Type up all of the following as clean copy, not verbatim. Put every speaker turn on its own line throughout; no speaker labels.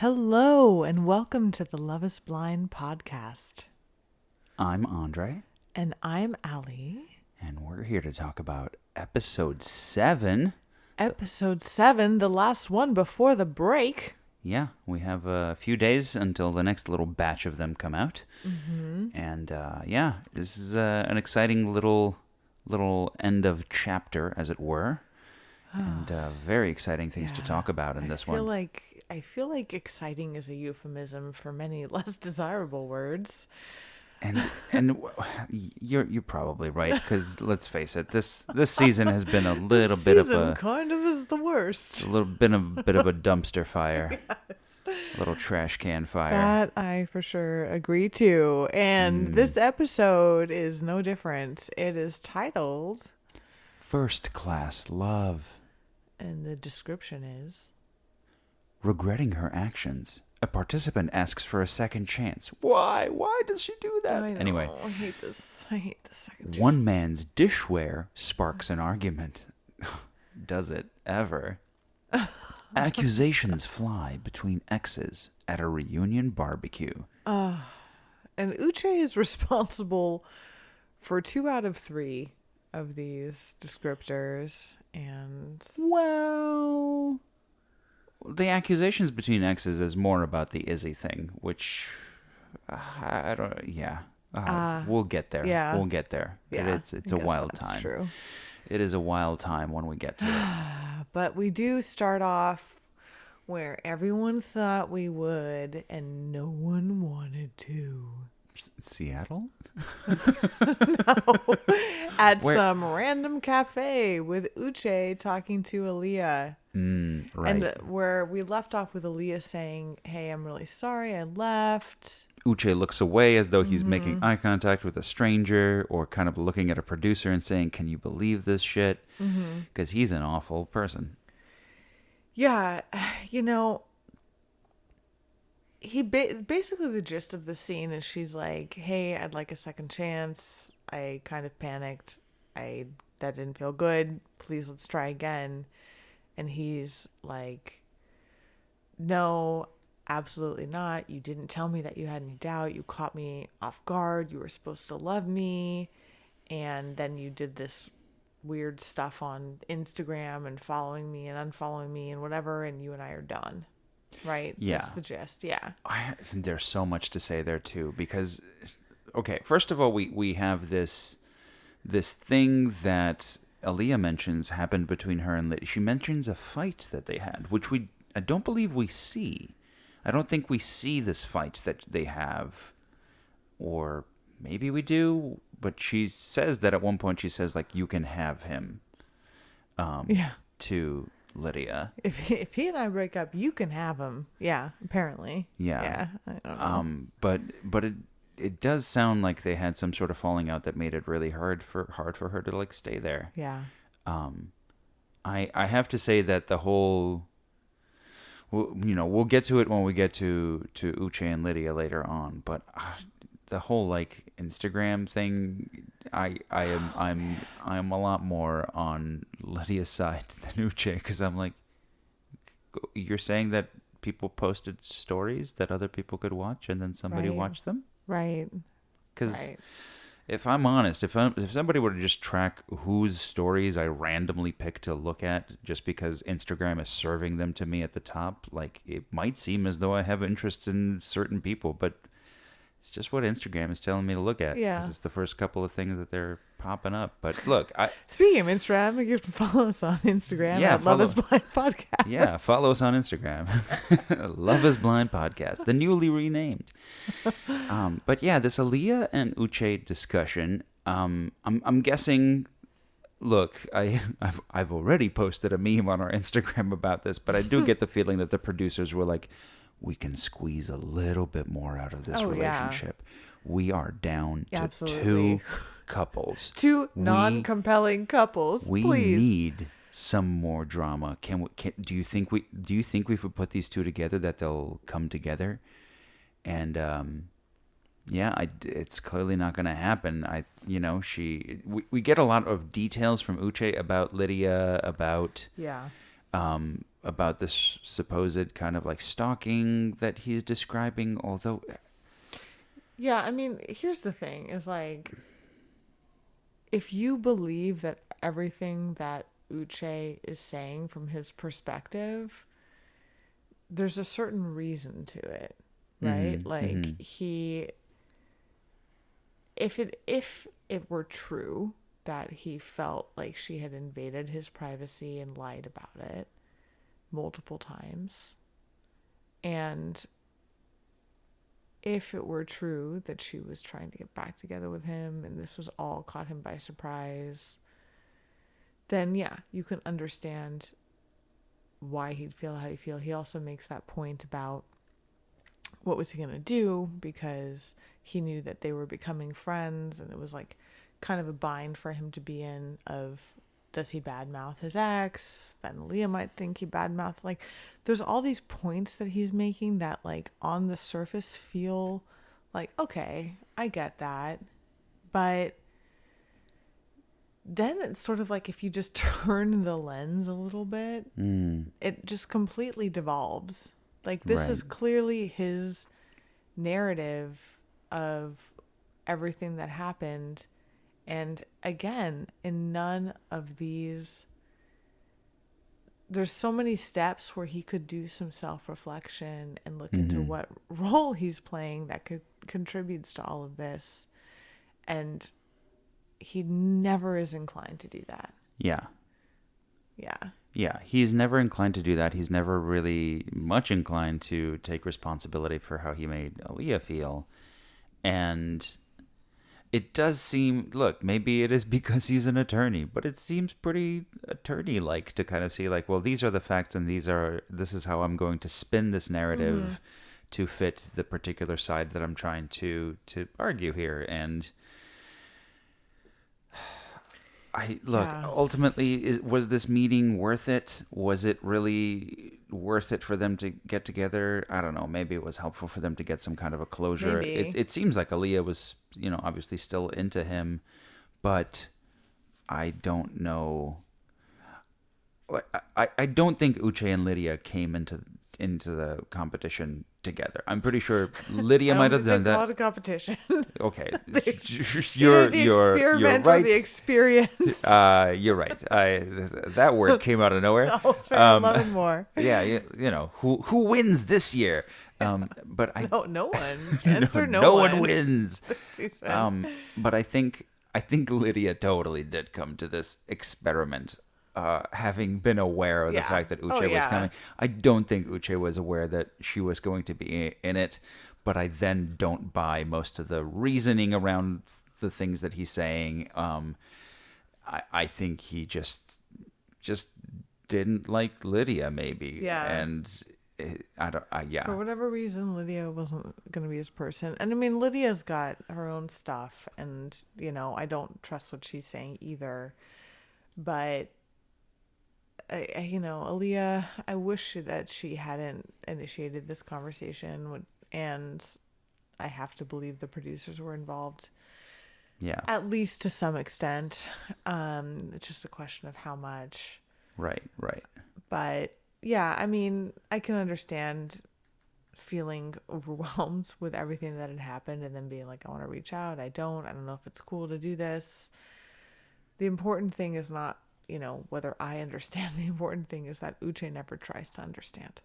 Hello, and welcome to the Love is Blind podcast.
I'm Andre,
And I'm Allie.
and we're here to talk about episode 7.
Episode 7, the last one before the break.
Yeah, we have a few days until the next little batch of them come out. And this is an exciting little end of chapter, as it were. And very exciting things to talk about in this one.
I feel like exciting is a euphemism for many less desirable words.
And you're probably right, because let's face it, this season has been a little bit of a
kind of is the worst.
a bit of a dumpster fire, a little trash can fire.
That I for sure agree to. And this episode is no different. It is titled,
First Class Love.
and the description is,
Regretting her actions, a participant asks for a second chance. Why? Why does she do that?
I know,
Anyway,
I hate this. I hate the second
one man's dishware sparks an argument. Does it ever? Accusations fly between exes at a reunion barbecue.
And Uche is responsible for 2 out of 3 of these descriptors. And
Well, the accusations between exes is more about the Izzy thing, which I don't. Yeah, we'll get there.
yeah.
We'll get there.
yeah,
It's
I
a
guess
wild
that's
time.
True.
It is a wild time when we get to it.
But we do start off where everyone thought we would, and no one wanted to.
Seattle?
At
Where-
some random cafe with Uche talking to Aaliyah.
Right.
And where we left off with Aaliyah saying, "Hey, I'm really sorry I left."
Uche looks away as though he's
Mm-hmm.
making eye contact with a stranger, or kind of looking at a producer and saying, "Can you believe this shit?" Because he's an awful person.
Yeah, you know, basically the gist of the scene is she's like, "Hey, I'd like a second chance. I kind of panicked. That didn't feel good. Please, let's try again." And he's like, "No, absolutely not. You didn't tell me that you had any doubt. You caught me off guard. You were supposed to love me, and then you did this weird stuff on Instagram and following me and unfollowing me and whatever, and you and I are done." Right?
Yeah.
That's the gist. Yeah.
There's so much to say there too, because okay, first of all, we have this thing that Aaliyah mentions happened between her and Liddy. She mentions a fight that they had, which I don't believe we see. I don't think we see this fight that they have, or maybe we do. But she says that at one point, she says like, "You can have him,"
Yeah.
to Lydia.
If he and I break up, you can have him. Yeah. Apparently.
Yeah.
Yeah. I don't know.
But it does sound like they had some sort of falling out that made it really hard for her to like stay there.
Yeah.
I have to say that the whole, we'll get to it when we get to Uche and Lydia later on, but the whole like Instagram thing, I'm a lot more on Lydia's side than Uche, because I'm like, you're saying that people posted stories that other people could watch and then somebody
Right.
watched them?
Right.
Because
Right.
if I'm honest, if somebody were to just track whose stories I randomly pick to look at just because Instagram is serving them to me at the top, like, it might seem as though I have interests in certain people, but it's just what Instagram is telling me to look at.
Yeah.
'Cause it's the first couple of things that they're popping up. But look,
Speaking of Instagram, you can follow us on Instagram
Yeah,
at Love is Blind Podcast.
yeah, follow us on Instagram. Love is Blind Podcast, the newly renamed. But yeah, this Aaliyah and Uche discussion, I'm guessing. Look, I've already posted a meme on our Instagram about this, but I do get the feeling that the producers were like, we can squeeze a little bit more out of this
Oh, yeah.
relationship. We are down to
Absolutely.
2 couples.
Two non-compelling couples.
We
please.
need some more drama. Do you think if we put these 2 together that they'll come together? And it's clearly not going to happen. We get a lot of details from Uche about Lydia, about
Yeah.
about this supposed kind of like stalking that he's describing, although
Yeah, I mean, here's the thing is like, if you believe that everything that Uche is saying from his perspective, there's a certain reason to it, right? Like if it were true that he felt like she had invaded his privacy and lied about it multiple times, and if it were true that she was trying to get back together with him and this was all caught him by surprise, then yeah, you can understand why he'd feel how he feel. He also makes that point about what was he going to do, because he knew that they were becoming friends and it was like kind of a bind for him to be in of, does he badmouth his ex? Then Leah might think he badmouthed. Like, there's all these points that he's making that, like, on the surface feel like, okay, I get that. But then it's sort of like if you just turn the lens a little bit, it just completely devolves. Like, this is clearly his narrative of everything that happened. And again, in none of these, there's so many steps where he could do some self-reflection and look into what role he's playing that contributes to all of this. And he never is inclined to do that.
Yeah.
Yeah.
Yeah, he's never inclined to do that. He's never really much inclined to take responsibility for how he made Aaliyah feel. And it does seem, look, maybe it is because he's an attorney, but it seems pretty attorney-like to kind of see like, well, these are the facts and this is how I'm going to spin this narrative to fit the particular side that I'm trying to argue here. And ultimately, was this meeting worth it? Was it really worth it for them to get together? I don't know. Maybe it was helpful for them to get some kind of a closure. It seems like Aaliyah was, obviously still into him, but I don't know. I don't think Uche and Lydia came into the competition together. I'm pretty sure Lydia might have done that.
A lot of competition.
Okay,
you're right. The experience.
You're right. That word came out of nowhere.
I'll spend 11 more.
Yeah, who wins this year? But
no one. Answer
no one wins. But I think Lydia totally did come to this experiment. Having been aware of the fact that Uche was coming. I don't think Uche was aware that she was going to be in it, but I then don't buy most of the reasoning around the things that he's saying. I think he just didn't like Lydia, maybe.
Yeah.
And
for whatever reason, Lydia wasn't going to be his person. And I mean, Lydia's got her own stuff, and, I don't trust what she's saying either. But Aaliyah, I wish that she hadn't initiated this conversation, and I have to believe the producers were involved.
Yeah.
At least to some extent. It's just a question of how much.
Right.
But yeah, I mean, I can understand feeling overwhelmed with everything that had happened and then being like, I want to reach out. I don't know if it's cool to do this. The important thing is not, whether I understand. The important thing is that Uche never tries to understand.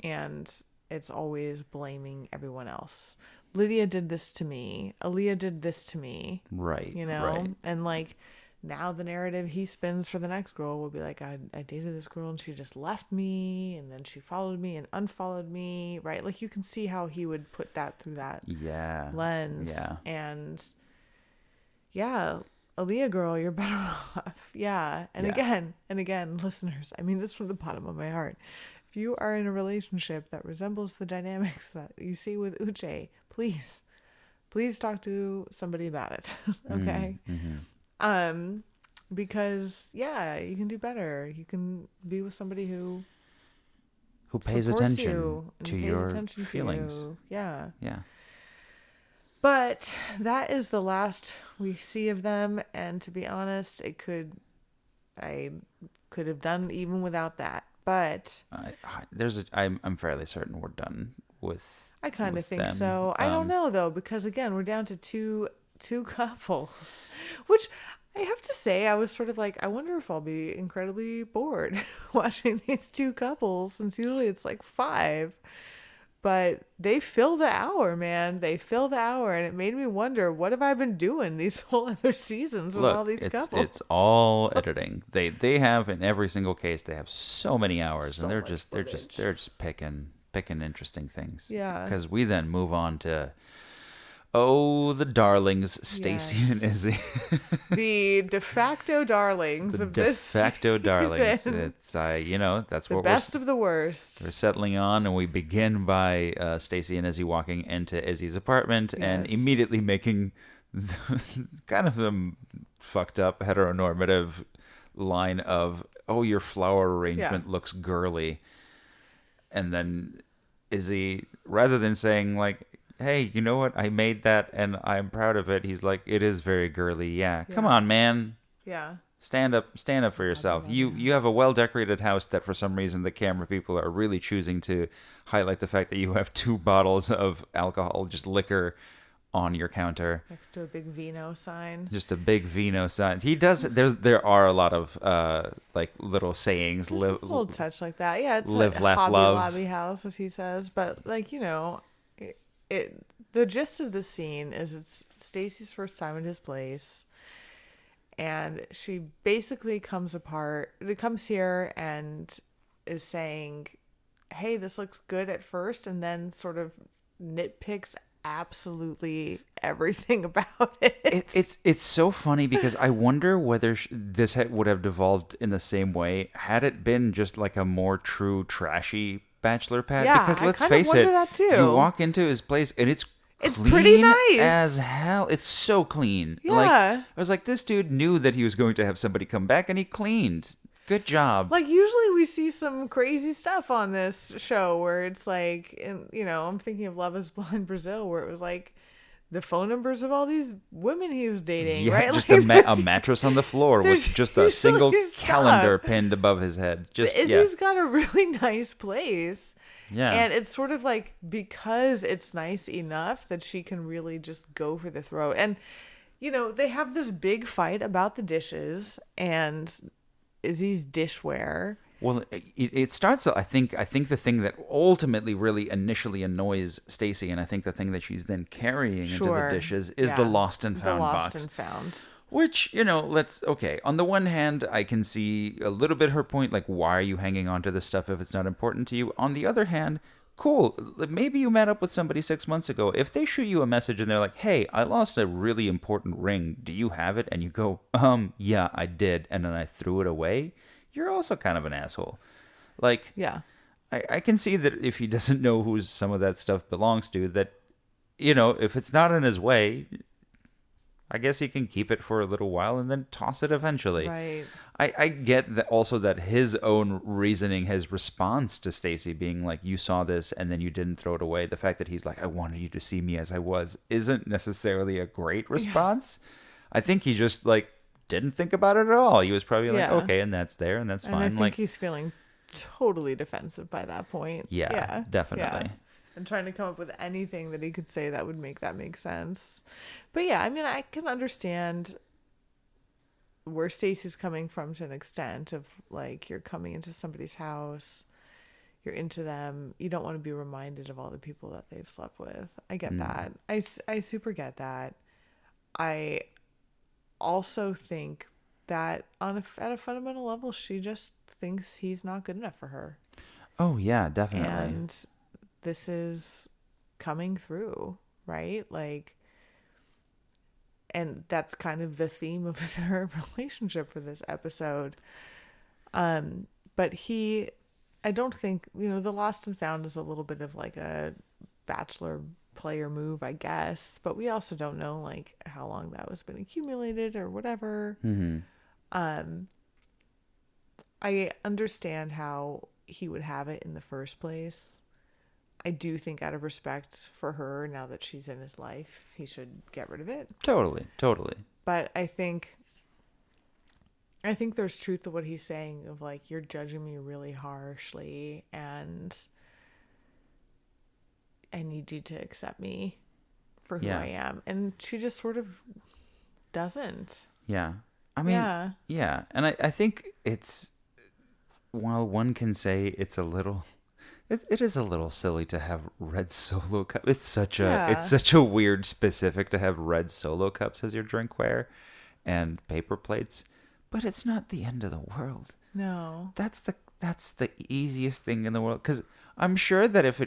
And it's always blaming everyone else. Lydia did this to me. Aaliyah did this to me.
Right.
Right. And like, now the narrative he spins for the next girl will be like, I dated this girl and she just left me, and then she followed me and unfollowed me. Right. Like, you can see how he would put that through that lens.
Yeah.
And Aaliyah girl, you're better off. Yeah. And again, listeners, I mean this from the bottom of my heart. If you are in a relationship that resembles the dynamics that you see with Uche, please talk to somebody about it. Okay. Because you can do better. You can be with somebody who
pays attention to your feelings.
Yeah.
Yeah.
But that is the last we see of them, and to be honest, I could have done even without that. But
I'm fairly certain we're done
I kind of
with
think
them.
so. I don't know though, because again, we're down to two couples, which I have to say, I was sort of like, I wonder if I'll be incredibly bored watching these two couples, since usually it's like five. But they fill the hour, man. They fill the hour, and it made me wonder, what have I been doing these whole other seasons with all
Look,
these
it's
couples?
it's all editing. They have in every single case they have so many hours,
So
and they're
much
just
footage.
they're just picking interesting things.
Yeah.
Because we then move on to the darlings, Stacy and
Yes.
Izzy,
The de facto darlings
the
of
de
this
facto darlings.
season.
It's that's
The
what
best of the worst.
we're settling on, and we begin by Stacy and Izzy walking into Izzy's apartment and
Yes.
immediately making kind of a fucked up heteronormative line of, "Oh, your flower arrangement looks girly," and then Izzy, rather than saying like, "Hey, you know what? I made that and I'm proud of it," he's like, "It is very girly. Yeah, come
Yeah.
on, man."
Yeah.
Stand up for yourself. You have a well decorated house that for some reason the camera people are really choosing to highlight the fact that you have 2 bottles of alcohol, just liquor, on your counter.
Next to a big Vino sign.
Just a big Vino sign. He does. There are a lot of like little sayings.
Just a little touch like that. Yeah, it's
live,
like a
laugh,
Hobby
love.
Lobby house, as he says. But like, it the gist of the scene is it's Stacy's first time at his place, and she basically comes here and is saying, "Hey, this looks good at first," and then sort of nitpicks absolutely everything about it.
It's so funny because I wonder whether this would have devolved in the same way had it been just like a more true trashy bachelor pad.
Yeah,
because
I
let's
kind of
face
wonder
it,
that too.
you walk into his place and it's clean
pretty nice.
as hell. It's so clean.
Yeah.
Like, I was like, this dude knew that he was going to have somebody come back and he cleaned. Good job.
Like, usually we see some crazy stuff on this show where it's like, I'm thinking of Love is Blind Brazil, where it was like the phone numbers of all these women he was dating,
Yeah,
right?
just
Like,
a mattress on the floor with
there's
just a single
usually stuff.
calendar pinned above his head. Just
But Izzy's got a really nice place.
yeah.
And it's sort of like, because it's nice enough that she can really just go for the throat. And, they have this big fight about the dishes and Izzy's dishware.
Well, it starts. I think the thing that ultimately really initially annoys Stacy, and I think the thing that she's then carrying into the dishes is the lost and found box.
The lost and found.
Which, on the one hand, I can see a little bit her point, like, why are you hanging on to this stuff if it's not important to you? On the other hand, cool, maybe you met up with somebody 6 months ago. If they shoot you a message and they're like, hey, I lost a really important ring, do you have it? And you go, yeah, I did, and then I threw it away, you're also kind of an asshole. Like,
Yeah.
I can see that if he doesn't know who some of that stuff belongs to, that, if it's not in his way, I guess he can keep it for a little while and then toss it eventually.
Right.
I get that also that his own reasoning, his response to Stacy being like, you saw this and then you didn't throw it away. The fact that he's like, I wanted you to see me as I was, isn't necessarily a great response. Yeah. I think he just like didn't think about it at all. He was probably like, okay, and that's there and that's fine.
And I think
like
he's feeling totally defensive by that point.
Yeah, definitely.
Yeah. And trying to come up with anything that he could say that would make that make sense. But yeah, I mean, I can understand where Stacy's coming from to an extent of like, you're coming into somebody's house, you're into them, you don't want to be reminded of all the people that they've slept with. I get that. I super get that. I also think that at a fundamental level, she just thinks he's not good enough for her.
Oh yeah, definitely.
And this is coming through, right? Like, and that's kind of the theme of their relationship for this episode. But I don't think, the lost and found is a little bit of like a bachelor player move, I guess. But we also don't know like how long that was been accumulated or whatever.
Mm-hmm.
I understand how he would have it in the first place. I do think out of respect for her, now that she's in his life, he should get rid of it.
Totally.
But I think I think there's truth to what he's saying of like, you're judging me really harshly and I need you to accept me for who
Yeah.
I am. And she just sort of doesn't.
Yeah. I mean,
Yeah.
yeah. And I think it's, while one can say it's a little, it is a little silly to have red Solo cup. It's
Yeah.
such a weird specific to have red Solo cups as your drinkware and paper plates, but it's not the end of the world.
No.
That's the easiest thing in the world, because I'm sure that if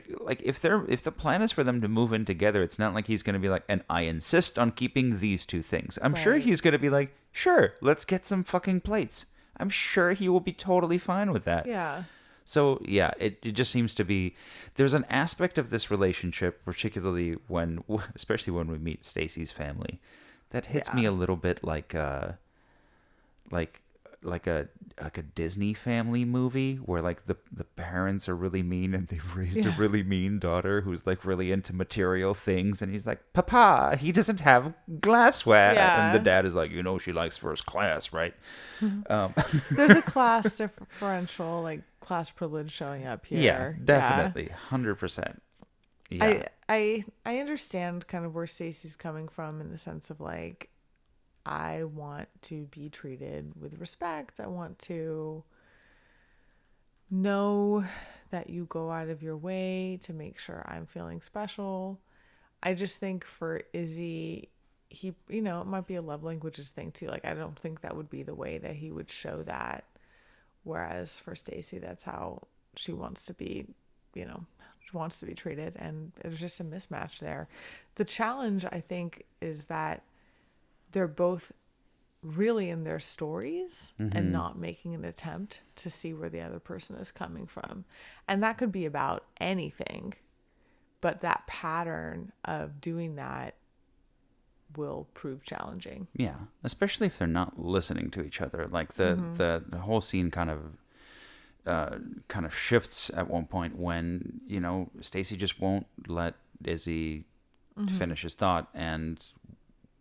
the plan is for them to move in together, it's not like he's going to be like, and I insist on keeping these two things. I'm sure
Right.
he's going to be like, sure, let's get some fucking plates. I'm sure he will be totally fine with that.
Yeah.
So yeah, it just seems to be, there's an aspect of this relationship, particularly when, especially when we meet Stacy's family, that hits me
Yeah.
a little bit like like a Disney family movie where like the parents are really mean and they've raised a
Yeah.
really mean daughter who's like really into material things, and he's like, Papa, he doesn't have glassware, and the
Yeah.
dad is like, she likes first class, right? um
There's a class differential, like class privilege showing up
yeah,
here.
definitely, 100%. Yeah.
I understand kind of where Stacey's coming from in the sense of like, I want to be treated with respect. I want to know that you go out of your way to make sure I'm feeling special. I just think for Izzy, he, it might be a love languages thing too. Like, I don't think that would be the way that he would show that. Whereas for Stacey, that's how she wants to be, she wants to be treated. And there's just a mismatch there. The challenge, I think, is that they're both really in their stories and not making an attempt to see where the other person is coming from. And that could be about anything, but that pattern of doing that will prove challenging.
Yeah, especially if they're not listening to each other. Like the whole scene kind of shifts at one point when Stacy just won't let Izzy finish his thought, and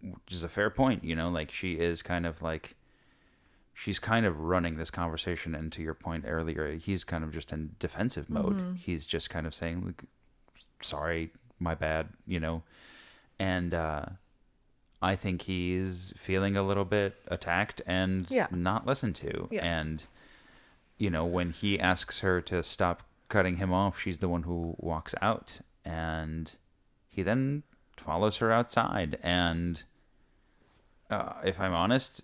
which is a fair point. Like she is kind of like, she's kind of running this conversation, and to your point earlier, he's kind of just in defensive mode. He's just kind of saying, like, sorry, my bad, and I think he's feeling a little bit attacked and
Yeah.
not listened to.
Yeah.
And, when he asks her to stop cutting him off, she's the one who walks out. And he then follows her outside. And if I'm honest,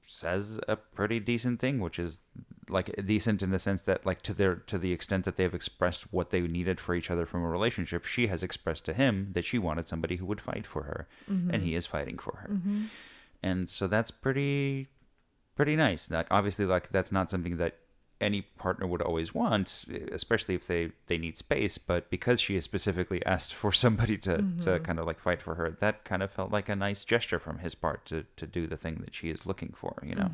says a pretty decent thing, which is like decent in the sense that, like, to the extent that they've expressed what they needed for each other from a relationship, she has expressed to him that she wanted somebody who would fight for her, and he is fighting for her. And so that's pretty nice. Like, obviously, like, that's not something that any partner would always want, especially if they need space, but because she has specifically asked for somebody to kind of like fight for her, that kind of felt like a nice gesture from his part to do the thing that she is looking for, Yeah.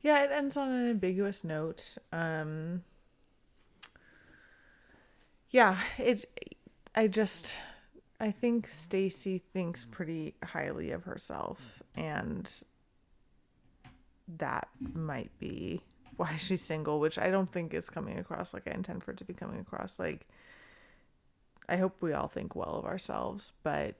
Yeah, it ends on an ambiguous note. Yeah, I think Stacy thinks pretty highly of herself, and that might be why she's single, which I don't think is coming across like I intend for it to be coming across. Like, I hope we all think well of ourselves, but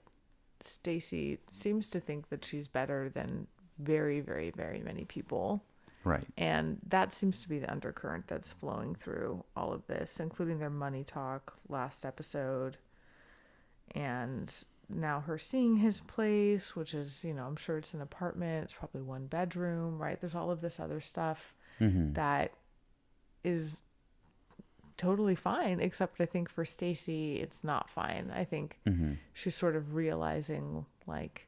Stacy seems to think that she's better than very, very, very many people.
Right.
And that seems to be the undercurrent that's flowing through all of this, including their money talk last episode. And now her seeing his place, which is, I'm sure it's an apartment. It's probably one bedroom, right? There's all of this other stuff that is totally fine, except I think for Stacy, it's not fine. I think she's sort of realizing, like,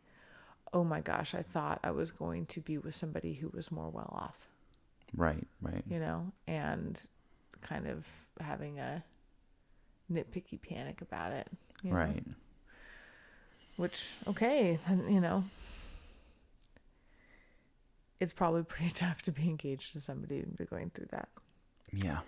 oh my gosh, I thought I was going to be with somebody who was more well off.
Right.
And kind of having a nitpicky panic about it.
Right.
Which, okay, it's probably pretty tough to be engaged to somebody and be going through that.
Yeah.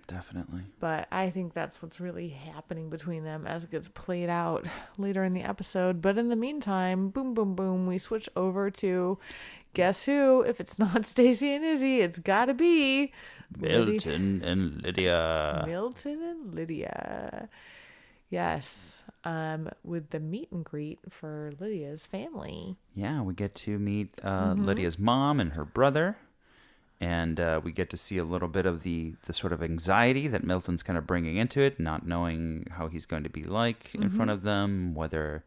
Definitely.
But I think that's what's really happening between them as it gets played out later in the episode. But in the meantime, boom, boom, boom, we switch over to guess who? If it's not Stacy and Izzy, it's got to be
Milton and Lydia.
Milton and Lydia. Yes. With the meet and greet for Lydia's family.
Yeah, we get to meet Lydia's mom and her brother. And we get to see a little bit of the sort of anxiety that Milton's kind of bringing into it, not knowing how he's going to be like in front of them, whether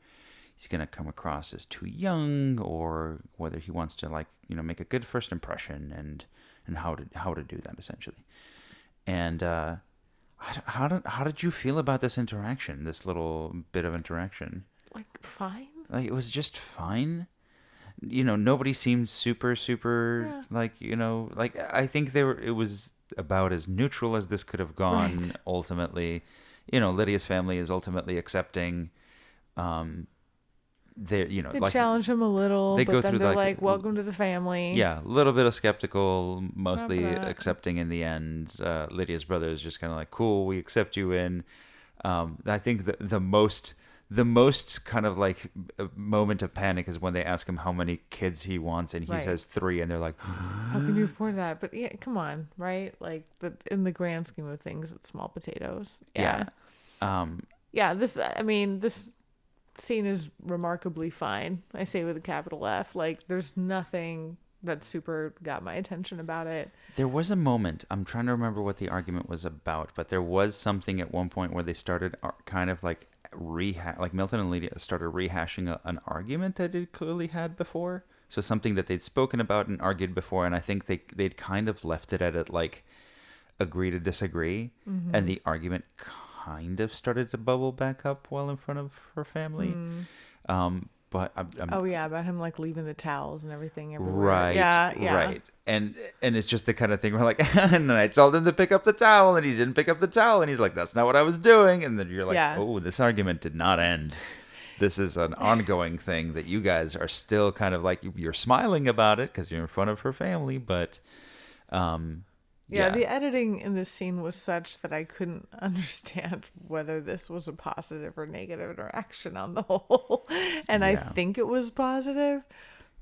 he's going to come across as too young or whether he wants to, like, you know, make a good first impression and how to do that, essentially. And how did you feel about this interaction, this little bit of interaction?
Like, fine.
Like, it was just fine. You know, nobody seemed super, like, you know, like, I think it was about as neutral as this could have gone,
Right.
ultimately. You know, Lydia's family is ultimately accepting, you know,
They
like,
challenge him a little,
they
but
go
then
through,
they're
like,
like, welcome to the family.
yeah, a little bit of skeptical, mostly
Remember that.
accepting in the end. Lydia's brother is just kind of like, cool, we accept you in. I think the most kind of like moment of panic is when they ask him how many kids he wants, and he
Right.
says 3, and they're like,
How can you afford that? But yeah, come on, right? Like, in the grand scheme of things, it's small potatoes.
yeah.
Yeah, this scene is remarkably fine. I say with a capital F. Like, there's nothing that super got my attention about it.
There was a moment, I'm trying to remember what the argument was about, but there was something at one point where they started kind of like like Milton and Lydia started rehashing an argument that they'd clearly had before. So something that they'd spoken about and argued before, and I think they'd kind of left it at it like agree to disagree, and the argument kind of started to bubble back up while in front of her family. But I'm
Oh yeah, about him like leaving the towels and everything everywhere.
right,
Yeah.
right, and it's just the kind of thing where like, and then I told him to pick up the towel, and he didn't pick up the towel, and he's like, that's not what I was doing, and then you're like,
Yeah.
oh, this argument did not end. This is an ongoing thing that you guys are still kind of like, you're smiling about it because you're in front of her family, but
Yeah, the editing in this scene was such that I couldn't understand whether this was a positive or negative interaction on the whole. And I
Yeah.
think it was positive,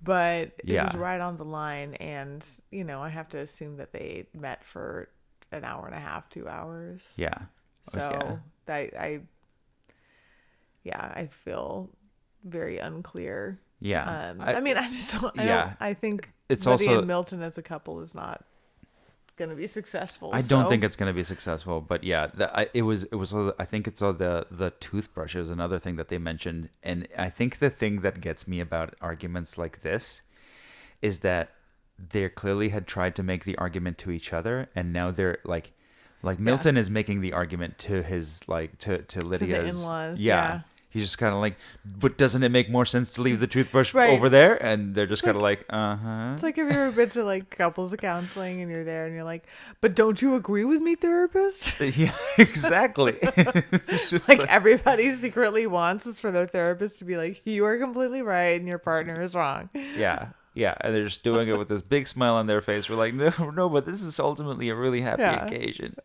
but it was
Yeah.
right on the line. And, you know, I have to assume that they met for an hour and a half, 2 hours.
yeah.
So I feel very unclear.
Yeah.
I mean, I just don't, I think
It's
Lydia
also-
and Milton as a couple is not going to be successful.
I don't
so-
think it's going to be successful, but yeah, it was. I think it's all the toothbrush is another thing that they mentioned, and I think the thing that gets me about arguments like this is that they clearly had tried to make the argument to each other, and now they're like Milton is making the argument to his to Lydia's
in-laws, yeah.
He's just kind of like, but doesn't it make more sense to leave the toothbrush
Right.
over there? And they're just kind of like, uh-huh.
It's like if you've ever been to like couples counseling and you're there and you're like, but don't you agree with me, therapist?
Yeah, exactly. It's just
Like everybody secretly wants is for their therapist to be like, you are completely right and your partner is wrong.
yeah, and they're just doing it with this big smile on their face. We're like, no, but this is ultimately a really happy
Yeah.
occasion.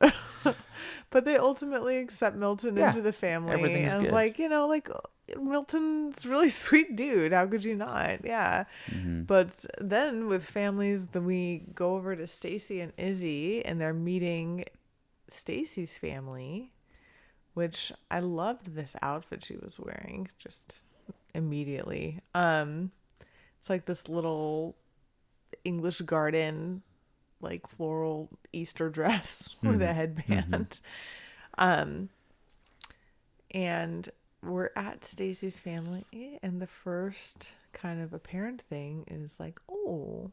But they ultimately accept Milton
Yeah,
into the family.
everything's
And I was
good.
like, you know, like Milton's a really sweet dude. How could you not? Yeah.
Mm-hmm.
But then with families, then we go over to Stacy and Izzy, and they're meeting Stacy's family, which I loved this outfit she was wearing just immediately. It's like this little English garden, like floral Easter dress with a headband. And we're at Stacy's family, and the first kind of apparent thing is like, oh,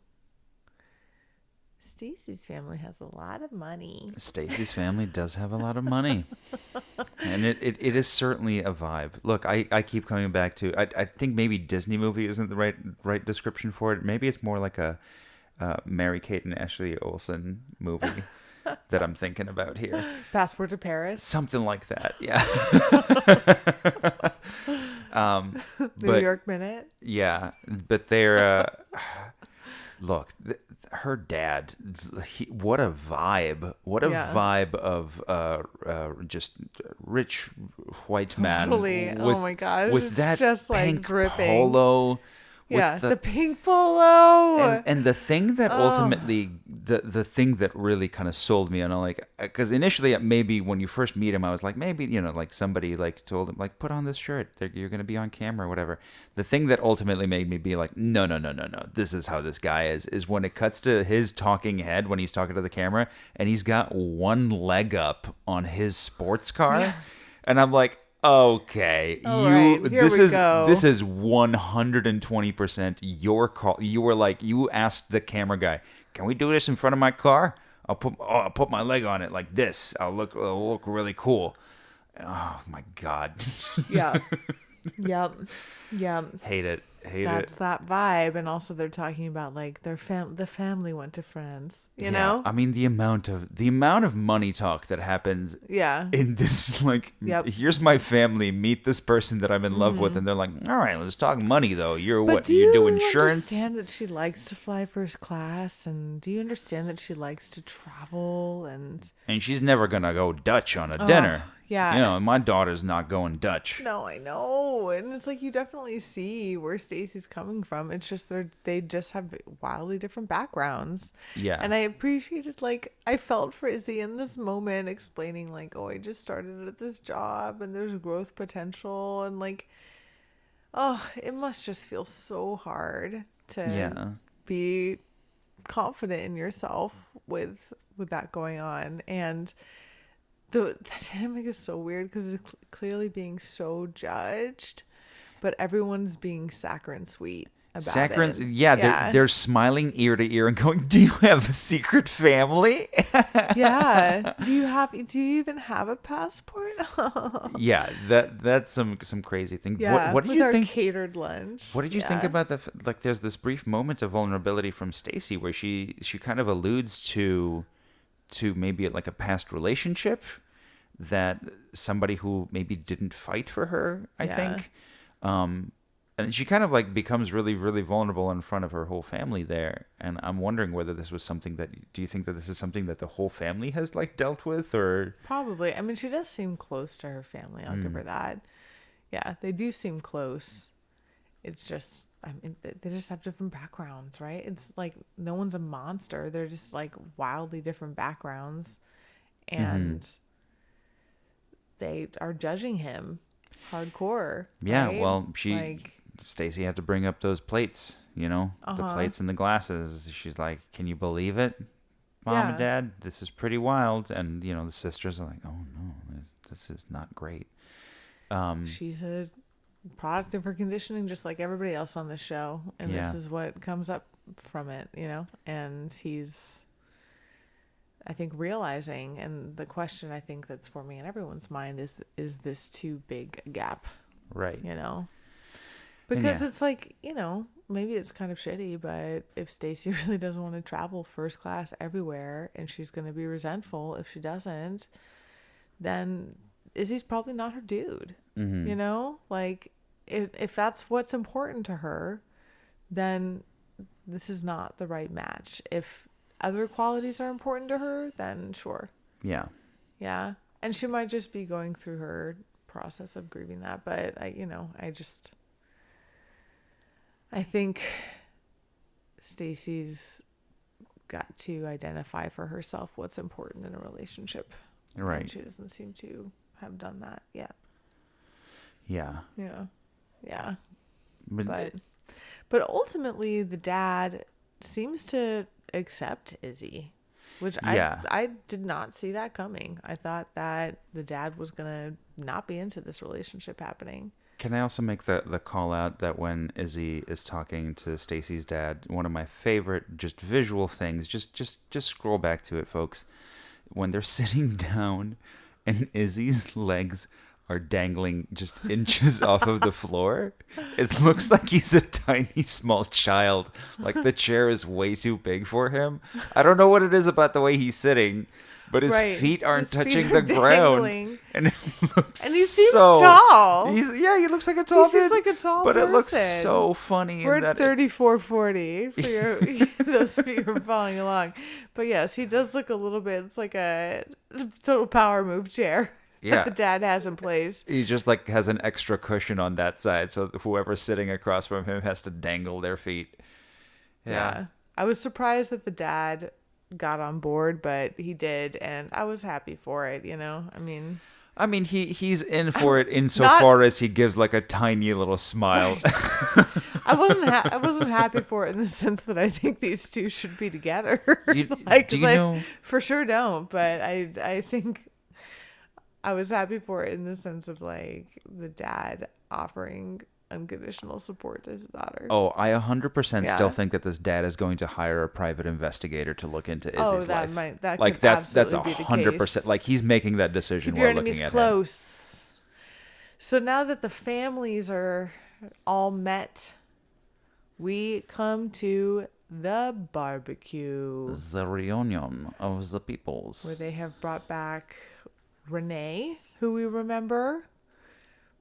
Stacy's family has a lot of money.
Stacy's family does have a lot of money. And it is certainly a vibe. Look, I keep coming back to, I think maybe Disney movie isn't the right description for it. Maybe it's more like a Mary-Kate and Ashley Olsen movie that I'm thinking about here.
Passport to Paris,
Something like that, yeah.
New York Minute.
Yeah, but they're look. her dad, what a vibe. What a
Yeah.
vibe of just rich white man
Totally.
with,
Oh my gosh,
with
it's
that
just, like,
pink
dripping.
polo.
Yeah,
With
the pink polo.
and the thing that
Oh.
ultimately the thing that really kind of sold me on, like, because initially maybe when you first meet him I was like, maybe, like somebody like told him like, put on this shirt, you're gonna be on camera or whatever. The thing that ultimately made me be like, no, this is how this guy is when it cuts to his talking head when he's talking to the camera and he's got one leg up on his sports car.
Yes.
And I'm like, okay,
All right, here
this
we
is
go.
this is 120% your call. You were like, you asked the camera guy, "Can we do this in front of my car? I'll put my leg on it like this. I'll look really cool." Oh my god.
Yeah. Yep. Yep.
Hate it.
That's that vibe. And also they're talking about like the family went to France, you
Yeah,
know?
I mean the amount of money talk that happens
Yeah.
in this, like,
Yep.
here's my family, meet this person that I'm in love with, and they're like, all right, let's talk money though.
But
You do insurance?
understand that she likes to fly first class? And do you understand that she likes to travel? And
And she's never gonna go Dutch on a dinner.
yeah.
And my daughter's not going Dutch.
no, I know. And it's like you definitely see where Stacey's coming from. It's just they just have wildly different backgrounds.
Yeah.
And I appreciated, like, I felt for Izzy in this moment explaining, like, oh, I just started at this job and there's growth potential. And, like, oh, it must just feel so hard to
Yeah.
be confident in yourself with that going on. And the dynamic is so weird because it's clearly being so judged, but everyone's being saccharine sweet about
Saccharine,
it.
yeah, they're smiling ear to ear and going, "Do you have a secret family?"
Yeah. Do you even have a passport?
Yeah, that's some crazy thing.
Yeah.
What did
with
you
our
think?
catered lunch.
What did you think
Yeah.
about like? There's this brief moment of vulnerability from Stacey where she kind of alludes to maybe like a past relationship that somebody who maybe didn't fight for her, I
Yeah.
think. And she kind of like becomes really, really vulnerable in front of her whole family there. And I'm wondering whether this was something do you think that this is something that the whole family has like dealt with, or?
Probably. I mean, she does seem close to her family. I'll give her that. Yeah, they do seem close. It's just, I mean, they just have different backgrounds, right? It's like no one's a monster. They're just like wildly different backgrounds. And they are judging him hardcore.
Yeah,
right?
well,
like,
Stacey had to bring up those plates, the plates and the glasses. She's like, "Can you believe it, Mom
Yeah.
and Dad? This is pretty wild." And, the sisters are like, "Oh, no, this is not great."
she's a product of her conditioning, just like everybody else on this show. And
Yeah.
this is what comes up from it, and he's, I think, realizing, and the question I think that's forming in everyone's mind is this too big a gap,
Right.
because
yeah.
it's like, maybe it's kind of shitty, but if Stacey really doesn't want to travel first class everywhere and she's going to be resentful if she doesn't, then Izzy's probably not her dude. Like, if that's what's important to her, then this is not the right match. If other qualities are important to her, then sure.
Yeah.
Yeah. And she might just be going through her process of grieving that. But I think Stacey's got to identify for herself what's important in a relationship.
Right.
And she doesn't seem to have done that yet.
Yeah.
Yeah. Yeah.
But
But ultimately, the dad seems to accept Izzy, which
Yeah.
I did not see that coming. I thought that the dad was gonna not be into this relationship happening.
can I also make the call out that when Izzy is talking to Stacey's dad, one of my favorite just visual things, just scroll back to it, folks, when they're sitting down and Izzy's legs are dangling just inches off of the floor. It looks like he's a tiny, small child. Like the chair is way too big for him. I don't know what it is about the way he's sitting, but his
Right.
feet aren't
His feet
touching
are
the ground,
dangling.
and it looks
And he seems
so
tall.
he looks like a tall
He seems
dude,
like a tall
but
person.
it looks so funny.
We're
in
at
that
3440 for your those of you who are following along. But yes, he does look a little bit. It's like a total power move chair
Yeah.
that the dad has in place.
he just like has an extra cushion on that side, so whoever's sitting across from him has to dangle their feet.
Yeah. I was surprised that the dad got on board, but he did, and I was happy for it, you know?
I mean, he's in for it insofar as he gives like a tiny little smile.
I wasn't happy for it in the sense that I think these two should be together.
Do you
'Cause
know?
for sure don't, but I think I was happy for it in the sense of like the dad offering unconditional support to his daughter.
Oh, I 100%
Yeah.
still think that this dad is going to hire a private investigator to look into Izzy's life.
That
Like
could
that's
absolutely be the
100%.
case.
Like he's making that decision
Keep your
while looking
enemies
at him.
close. So now that the families are all met, we come to the barbecue
The reunion of the peoples.
where they have brought back Renee, who we remember.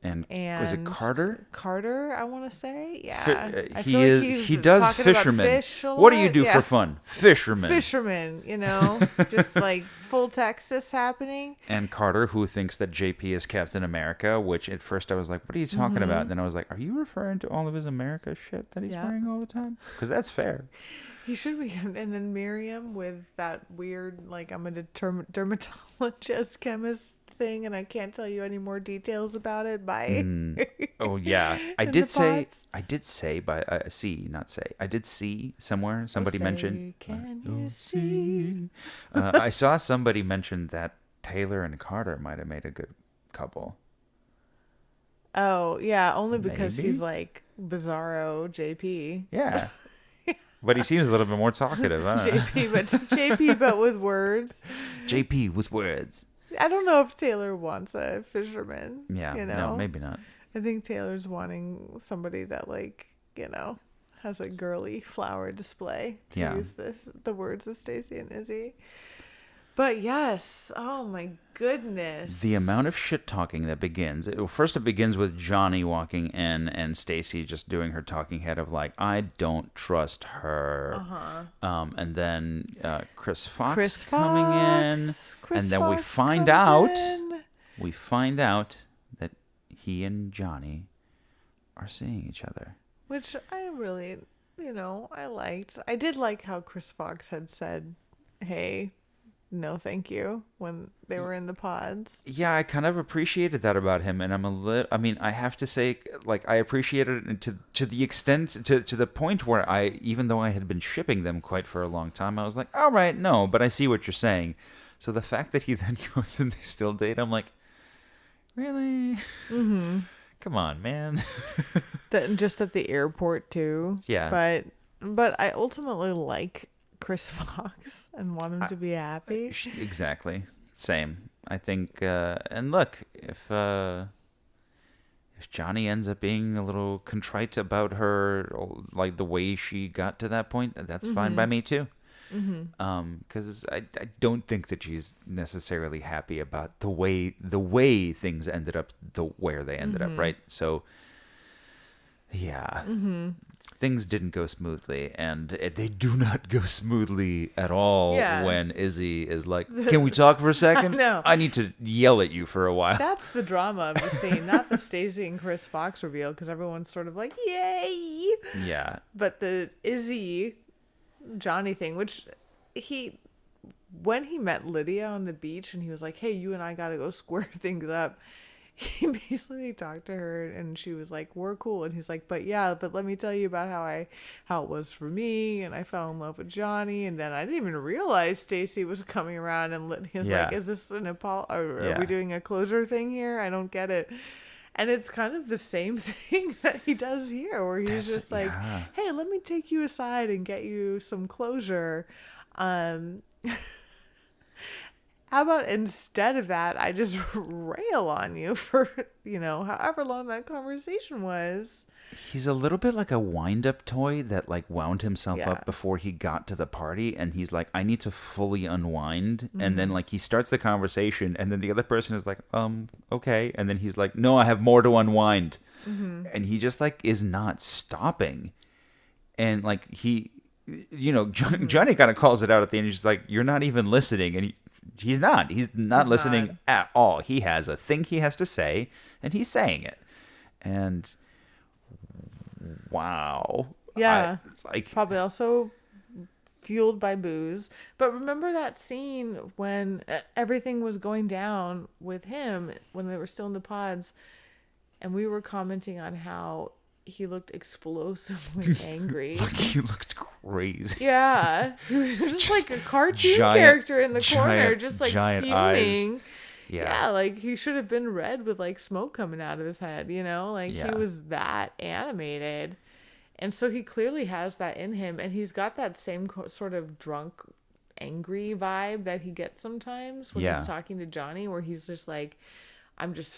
And
And
was it Carter?
Carter, I want to say, yeah. I
He
feel like
is.
he's
He does
talking about
fisherman.
fish a
What do you
lot.
do
Yeah.
for fun? Fisherman.
Fisherman, you know, just like full Texas happening.
And Carter, who thinks that JP is Captain America, which at first I was like, "What are you talking about?" And then I was like, "Are you referring to all of his America shit that he's
Yeah.
wearing all the time?" Because that's fair.
He should be. And then Miriam with that weird, like, I'm a dermatologist chemist thing, and I can't tell you any more details about it. Bye.
Oh yeah, I
In
did
the
say.
pots.
I did say by not say. I did see somewhere somebody
Say,
mentioned.
Can you see?
I saw somebody mention that Taylor and Carter might have made a good couple.
Oh, yeah, only because
Maybe?
he's like Bizarro JP.
Yeah. But he seems a little bit more talkative, huh?
JP, but with words.
JP with words.
I don't know if Taylor wants a fisherman.
Yeah,
you know?
no, maybe not.
I think Taylor's wanting somebody that, like, you know, has a girly flower display, to
Yeah.
use the words of Stacey and Izzy. But yes, oh my goodness.
The amount of shit talking that begins. First, it begins with Johnny walking in and Stacy just doing her talking head of like, I don't trust her. And then Chris Fox coming in, and then we find out that he and Johnny are seeing each other.
Which I really, you know, I liked. I did like how Chris Fox had said, hey, no thank you, when they were in the pods.
Yeah, I kind of appreciated that about him, and I mean, I have to say, like, I appreciated it to the extent, to the point where even though I had been shipping them quite for a long time, I was like, all right, no, but I see what you're saying. So the fact that he then goes and they still date, I'm like, really? Mm-hmm. Come on, man.
Just at the airport too.
Yeah.
But I ultimately like Chris Fox and want him to be happy.
Exactly. Same. I think, and look, if Johnny ends up being a little contrite about her, like the way she got to that point, that's fine by me too. Because I don't think that she's necessarily happy about the way things ended up where they ended up, right? So, yeah. Things didn't go smoothly, and they do not go smoothly at all when Izzy is like, can we talk for a second?
know.
I need to yell at you for a while.
That's the drama of the scene, not the Stacey and Chris Fox reveal, because everyone's sort of like, yay!
Yeah.
But the Izzy Johnny thing, which when he met Lydia on the beach and he was like, hey, you and I gotta go square things up, he basically talked to her and she was like, we're cool. And he's like, but let me tell you about how it was for me, and I fell in love with Johnny, and then I didn't even realize Stacey was coming around, and he was like, is this an are we doing a closure thing here? I don't get it. And it's kind of the same thing that he does here, where he's just like, hey, let me take you aside and get you some closure. how about instead of that, I just rail on you for, however long that conversation was.
He's a little bit like a wind-up toy that like wound himself
Yeah.
up before he got to the party, and he's like, I need to fully unwind. And then
Mm-hmm.
like he starts the conversation, and then the other person is like, okay. And then he's like, no, I have more to unwind.
Mm-hmm.
And he just like is not stopping. And like
Mm-hmm.
Johnny kind of calls it out at the end. He's just like, you're not even listening. And he's not. He's not
He's
listening
not.
at all. He has a thing he has to say, and he's saying it. And wow.
Yeah.
Like,
Probably also fueled by booze. But remember that scene when everything was going down with him when they were still in the pods, and we were commenting on how he looked explosively angry.
like he looked crazy.
Yeah, he was just like a cartoon
giant-
character in the corner,
giant-
just like
giant eyes.
fuming.
Yeah.
Yeah, like he should have been red with like smoke coming out of his head, Like he
Yeah.
was that animated. And so he clearly has that in him, and he's got that same sort of drunk, angry vibe that he gets sometimes when
Yeah.
he's talking to Johnny, where he's just like, I'm just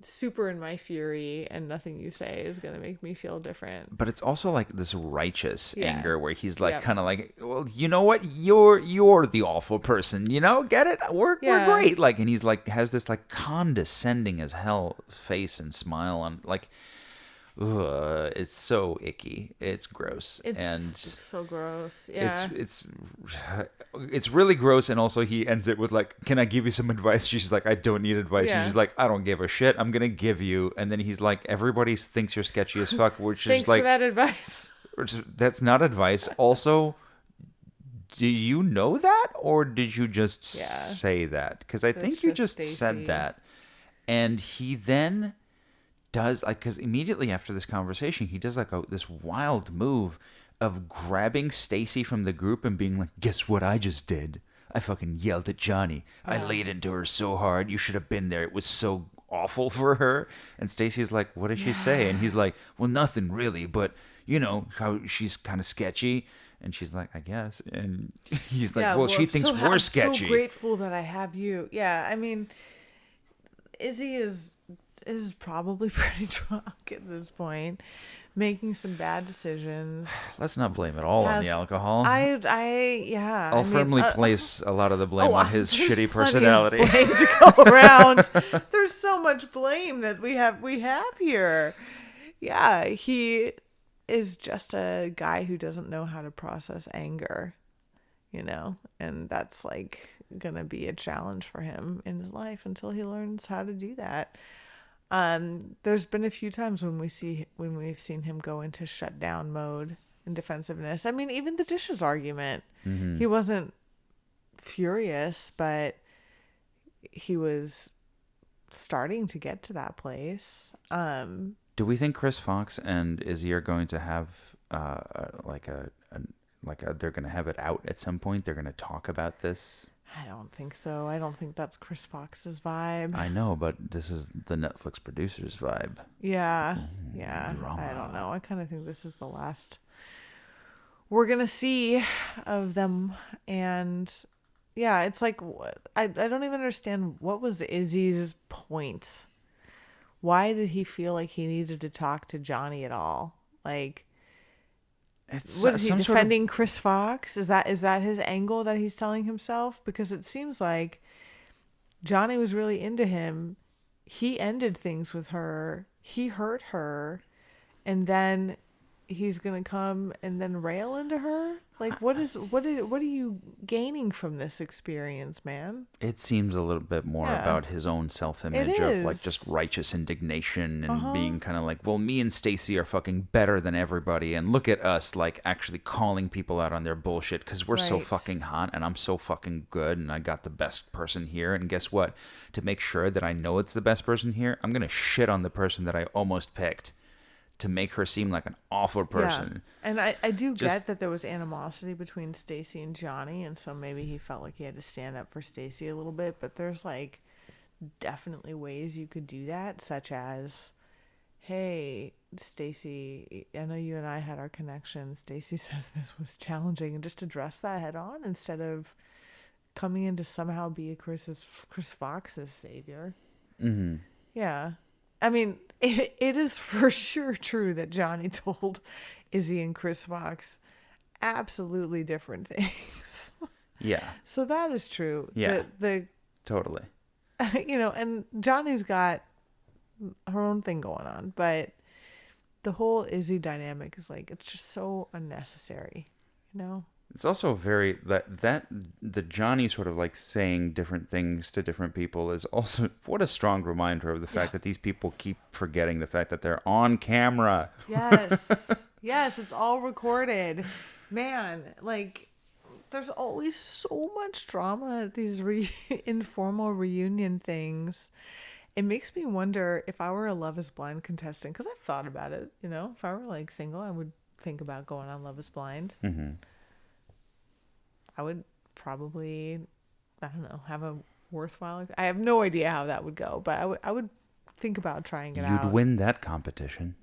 super in my fury, and nothing you say is going to make me feel different.
But it's also like this righteous
Yeah.
anger where he's like
Yep.
kind of like, well, you know what? You're the awful person, Get it? We're
Yeah.
great. Like, and he's like has this like condescending as hell face and smile on like, it's so icky. It's gross.
It's so gross. Yeah.
It's really gross. And also he ends it with like, can I give you some advice? She's like, I don't need advice.
Yeah.
And she's like, I don't give a shit, I'm gonna give you. And then he's like, everybody thinks you're sketchy as fuck, which
Thanks
is like
for that advice.
that's not advice. Also, do you know that, or did you just
Yeah.
say that? Because I
That's
think you
just
just
Stacey.
said that. And he then does like, because immediately after this conversation, he does like this wild move of grabbing Stacy from the group and being like, "Guess what I just did? I fucking yelled at Johnny. I
Yeah.
laid into her so hard. You should have been there. It was so awful for her." And Stacy's like, "What did she say?" And he's like, "Well, nothing really, but how she's kind of sketchy." And she's like, "I guess." And he's like, "Well, she thinks we're sketchy."
I'm so grateful that I have you. Yeah, I mean, Izzy is probably pretty drunk at this point, making some bad decisions.
Let's not blame it all on the
Has-
alcohol.
yeah.
I'll
I mean,
firmly place a lot of the blame on his
there's
shitty
plenty of
personality.
blame to go around. There's so much blame that we have here. Yeah, he is just a guy who doesn't know how to process anger, and that's like gonna be a challenge for him in his life until he learns how to do that. There's been a few times when we've seen him go into shutdown mode and defensiveness. I mean, even the dishes argument, he wasn't furious, but he was starting to get to that place.
Do we think Chris Fox and Izzy are going to have they're going to have it out at some point? They're going to talk about this?
I don't think so. I don't think that's Chris Fox's vibe.
I know, but this is the Netflix producer's vibe.
Yeah. I
drama.
don't know. I kind of think this is the last we're going to see of them. And yeah, it's like, I don't even understand, what was Izzy's point? Why did he feel like he needed to talk to Johnny at all? Like,
It's
what is he
some
defending Chris Fox? Is that his angle that he's telling himself? Because it seems like Johnny was really into him. He ended things with her. He hurt her, and then he's gonna come and then rail into her. Like, what are you gaining from this experience, man?
It seems a little bit more
Yeah.
about his own self-image
It
of like
is.
just righteous indignation and
Uh-huh.
being kind of like, well, me and Stacy are fucking better than everybody, and look at us like actually calling people out on their bullshit because we're so
Right.
fucking hot and I'm so fucking good and I got the best person here. And guess what? To make sure that I know it's the best person here, I'm gonna shit on the person that I almost picked to make her seem like an awful person.
Yeah. And I do
Just-
get that there was animosity between Stacy and Johnny, and so maybe he felt like he had to stand up for Stacy a little bit, but there's like definitely ways you could do that, such as, hey, Stacy, I know you and I had our connection. Stacy says this was challenging, and just address that head on instead of coming in to somehow be Chris Fox's savior.
Mm-hmm.
Yeah. I mean, it is for sure true that Johnny told Izzy and Chris Fox absolutely different things.
Yeah.
So that is true.
Yeah.
The
Totally.
and Johnny's got her own thing going on, but the whole Izzy dynamic is like, it's just so unnecessary,
It's also very that the Johnny sort of like saying different things to different people is also what a strong reminder of the fact that these people keep forgetting the fact that they're on camera.
Yes. Yes, it's all recorded. Man, like there's always so much drama at these informal reunion things. It makes me wonder if I were a Love is Blind contestant, because I've thought about it, if I were like single, I would think about going on Love is Blind.
Mm-hmm.
I would probably, I don't know, have a worthwhile. I have no idea how that would go, but I would think about trying it out.
You'd win that competition.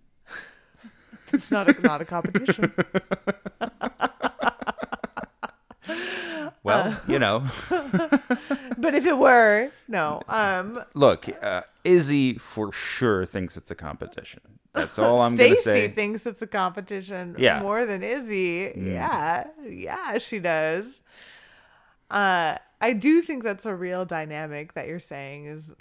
It's not a competition.
Well,
But if it were, no.
Look, Izzy for sure thinks it's a competition. That's all I'm going to say.
Stacey thinks it's a competition more than Izzy.
Mm.
Yeah, she does. I do think that's a real dynamic that you're saying is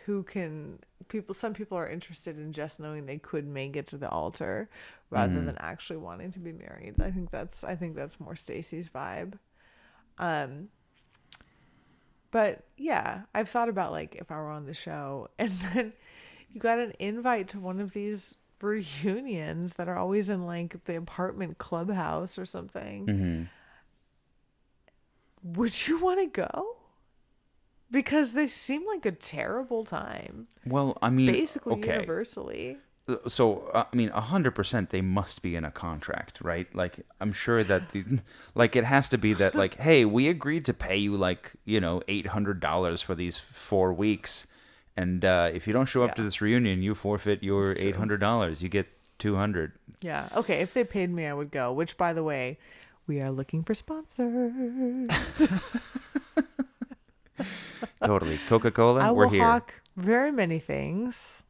some people are interested in just knowing they could make it to the altar rather than actually wanting to be married. I think that's more Stacey's vibe. But yeah, I've thought about like if I were on the show and then you got an invite to one of these reunions that are always in like the apartment clubhouse or something.
Mm-hmm.
Would you want to go? Because they seem like a terrible time.
Well, I mean,
basically
okay.
Universally.
So, 100% they must be in a contract, right? Like, I'm sure that it has to be that like, hey, we agreed to pay you like, $800 for these 4 weeks. And if you don't show up to this reunion, you forfeit your $800. You get $200.
Yeah. Okay. If they paid me, I would go, which by the way, we are looking for sponsors.
Totally. Coca-Cola, we're here.
I will hawk very many things.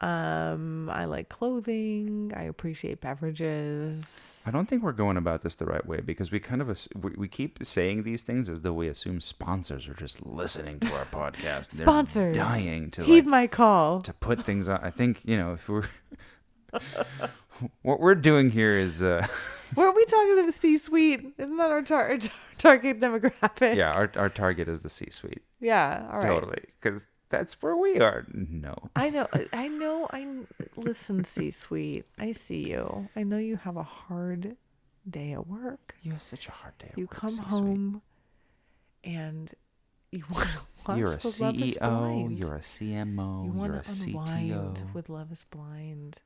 I like clothing. I appreciate beverages.
I don't think we're going about this the right way because we kind of we keep saying these things as though we assume sponsors are just listening to our podcast.
Sponsors,
they're dying to
heed my call
to put things on. I think if we're what we're doing here is.
Were we talking to the C-suite? Isn't that our target demographic?
Yeah, our target is the C-suite.
Yeah, all right.
Totally, because that's where we are. No.
I know. Listen, C-suite, I see you. I know you have a hard day at work.
You have such a hard day at
you
work,
come
C-suite.
home and you want to watch
You're a
the Love is
CEO,
Blind.
you're a CMO,
You want
you're a
to unwind
CTO.
with Love is Blind.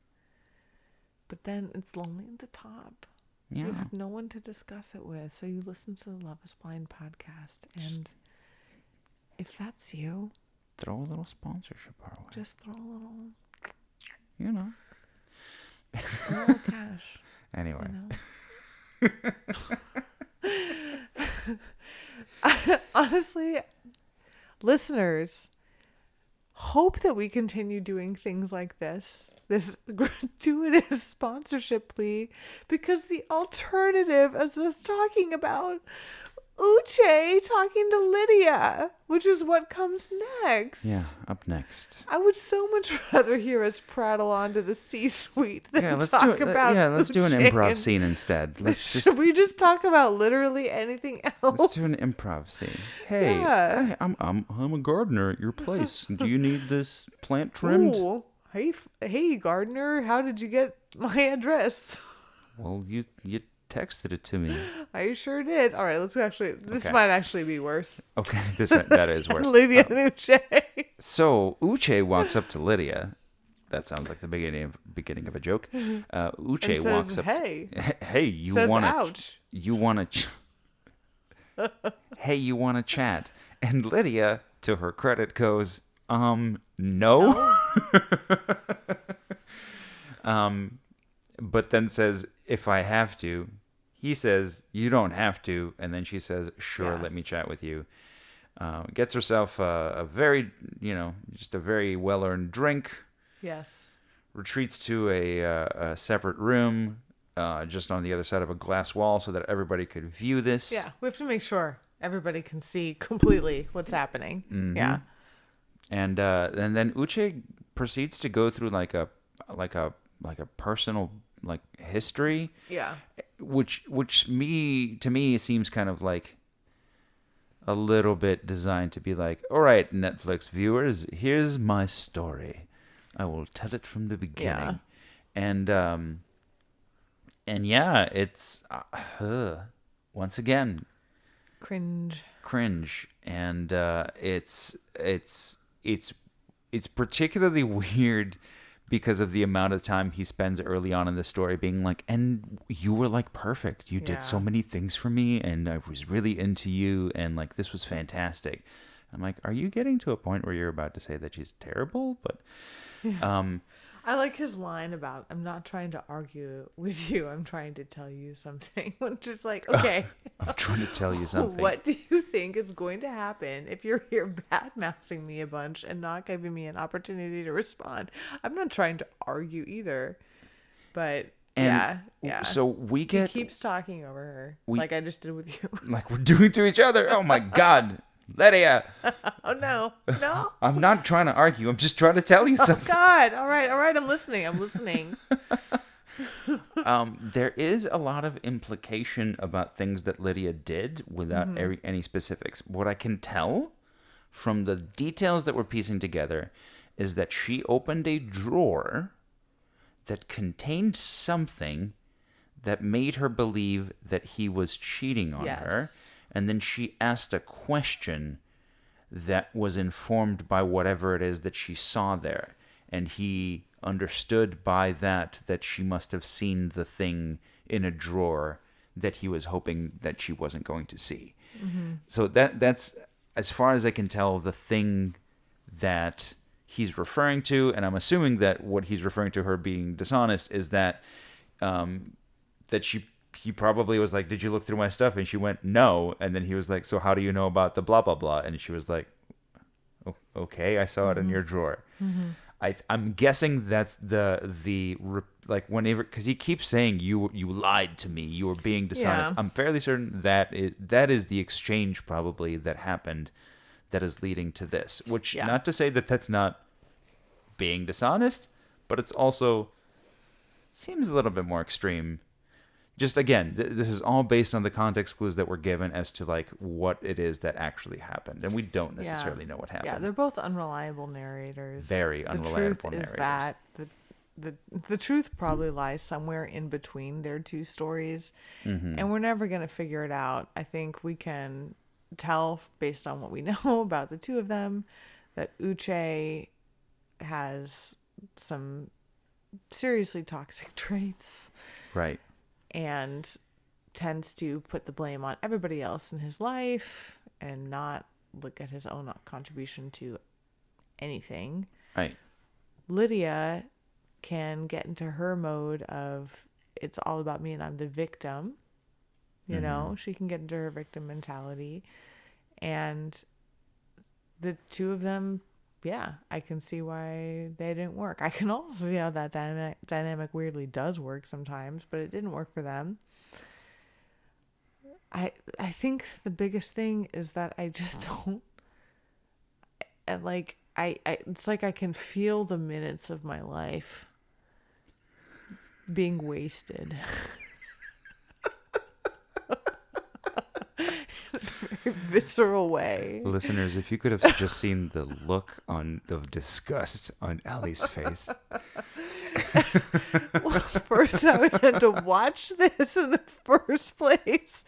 But then it's lonely at the top.
Yeah.
You have no one to discuss it with, so you listen to the Love is Blind podcast. And if that's you,
throw a little sponsorship our way.
just throw a little,
a
little cash.
Anyway.
Honestly, listeners, hope that we continue doing things like this gratuitous sponsorship plea, because the alternative is us talking about Uche talking to Lydia, which is what comes next.
Yeah, up next.
I would so much rather hear us prattle on to the C-suite than
let's
talk
do
about
let's do an
Uche
improv
and-
scene instead.
Should we just talk about literally anything else?
Let's do an improv scene. Hey,
Yeah.
hey, I'm a gardener at your place. Do you need this plant trimmed?
Ooh. Hey, gardener, how did you get my address?
Well, you texted it to me.
I sure did. All right, this
Okay.
might actually be worse.
Okay, that is worse.
Lydia and Uche.
So Uche walks up to Lydia. That sounds like the beginning of a joke. Uche
And says,
walks up.
hey.
Hey, you
Says,
want to?
ouch.
You want to? Hey, you want to chat? And Lydia, to her credit, goes, no. But then says, if I have to, He says, "You don't have to," and then she says, "Sure,
Yeah.
let me chat with you." Gets herself a very, just a very well-earned drink.
Yes.
Retreats to a separate room, just on the other side of a glass wall, so that everybody could view this.
Yeah. We have to make sure everybody can see completely what's happening.
Mm-hmm.
Yeah.
And then Uche proceeds to go through like a personal like history,
Yeah.
which to me seems kind of like a little bit designed to be like, all right, Netflix viewers, here's my story. I will tell it from the beginning.
Yeah.
And yeah, it's once again
Cringe.
cringe, and it's particularly weird because of the amount of time he spends early on in the story being like, and you were like perfect. You did so
Yeah.
many things for me, and I was really into you, and like this was fantastic. I'm like, are you getting to a point where you're about to say that she's terrible? But
I like his line about, I'm not trying to argue with you. I'm trying to tell you something. Which is like, okay,
I'm trying to tell you something.
what do you think is going to happen if you're here bad mouthing me a bunch and not giving me an opportunity to respond? I'm not trying to argue either. But
And
yeah.
so we
He
get
keeps talking over her.
we-
Like I just did with you.
like we're doing to each other. Oh my God, Lydia,
Oh no. No.
I'm not trying to argue. I'm just trying to tell you
Oh
something.
God. All right. I'm listening.
There is a lot of implication about things that Lydia did without any specifics. What I can tell from the details that we're piecing together is that she opened a drawer that contained something that made her believe that he was cheating on her.
Yes.
And then she asked a question that was informed by whatever it is that she saw there. And he understood by that she must have seen the thing in a drawer that he was hoping that she wasn't going to see. So that's, as far as I can tell, the thing that he's referring to. And I'm assuming that what he's referring to her being dishonest is that he probably was like, did you look through my stuff? And she went, no. And then he was like, so how do you know about the blah, blah, blah? And she was like, okay, I saw it in your drawer. I'm guessing that's like whenever, because he keeps saying you lied to me, you were being dishonest.
Yeah.
I'm fairly certain that is the exchange probably that happened that is leading to this, which
Yeah.
not to say that that's not being dishonest, but it's also seems a little bit more extreme. Just again, this is all based on the context clues that were given as to like what it is that actually happened, and we don't necessarily know what happened.
Yeah, they're both unreliable narrators.
Very unreliable
the truth
narrators.
is that the truth probably lies somewhere in between their two stories, and we're never going to figure it out. I think we can tell based on what we know about the two of them that Uche has some seriously toxic traits.
Right.
And tends to put the blame on everybody else in his life and not look at his own contribution to anything.
Right.
Lydia can get into her mode of it's all about me and I'm the victim. You know, she can get into her victim mentality. And the two of them, yeah, I can see why they didn't work. I can also see how that dynamic weirdly does work sometimes, but it didn't work for them. I think the biggest thing is that I just don't, and like I it's like I can feel the minutes of my life being wasted. Very visceral way.
Listeners, if you could have just seen the look of disgust on Allie's face.
Well, first I had to watch this in the first place,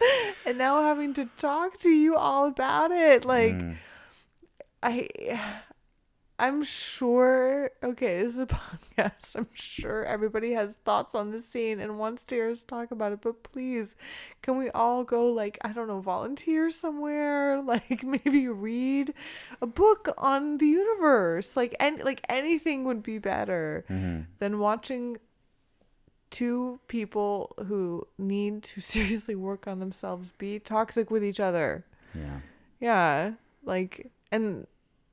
and now having to talk to you all about it. Like, I'm sure, okay, this is a podcast. I'm sure everybody has thoughts on this scene and wants to hear us talk about it. But please, can we all go, like, I don't know, volunteer somewhere? Like, maybe read a book on the universe. Like anything would be better than watching two people who need to seriously work on themselves be toxic with each other.
Yeah.
Yeah. Like, and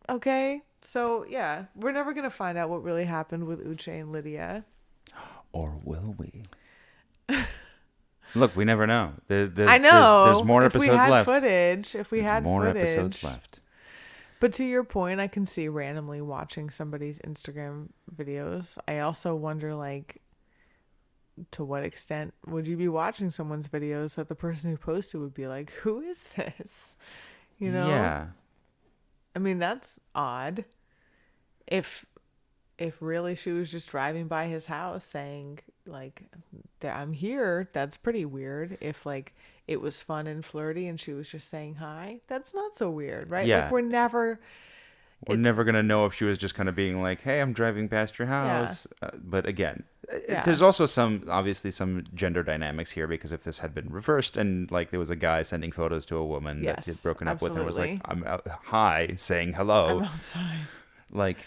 okay. So, yeah, we're never going to find out what really happened with Uche and Lydia.
Or will we? Look, we never know.
I know.
There's more
if
episodes
we had
left.
footage, if we
There's
had
more
footage.
episodes left.
But to your point, I can see randomly watching somebody's Instagram videos. I also wonder, like, to what extent would you be watching someone's videos that the person who posted would be like, who is this? You know?
Yeah.
I mean, that's odd. If really she was just driving by his house saying, like, I'm here, that's pretty weird. If, like, it was fun and flirty and she was just saying hi, that's not so weird, right?
Yeah.
Like, we're never
going to know if she was just kind of being like, hey, I'm driving past your house. But again, there's also obviously some gender dynamics here, because if this had been reversed and like there was a guy sending photos to a woman that he'd broken up with and was like, I'm out, hi, saying hello.
I'm outside.
Like,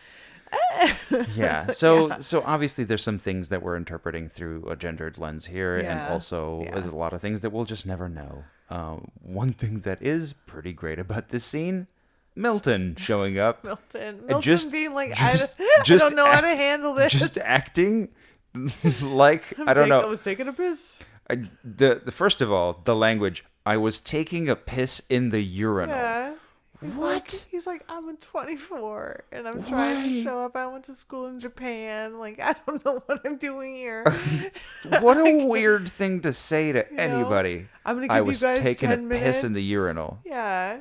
yeah. So obviously there's some things that we're interpreting through a gendered lens here, and also a lot of things that we'll just never know. One thing that is pretty great about this scene, Milton showing up.
Milton being like, I don't know how to handle this.
Just acting like, I don't know.
I was taking a piss.
The first of all, the language, I was taking a piss in the urinal.
Yeah.
What?
He's like, I'm 24 and I'm trying to show up. I went to school in Japan. Like, I don't know what I'm doing here.
What a weird thing to say to anybody.
I'm gonna give you guys
taking
10
a
minutes.
piss in the urinal.
Yeah.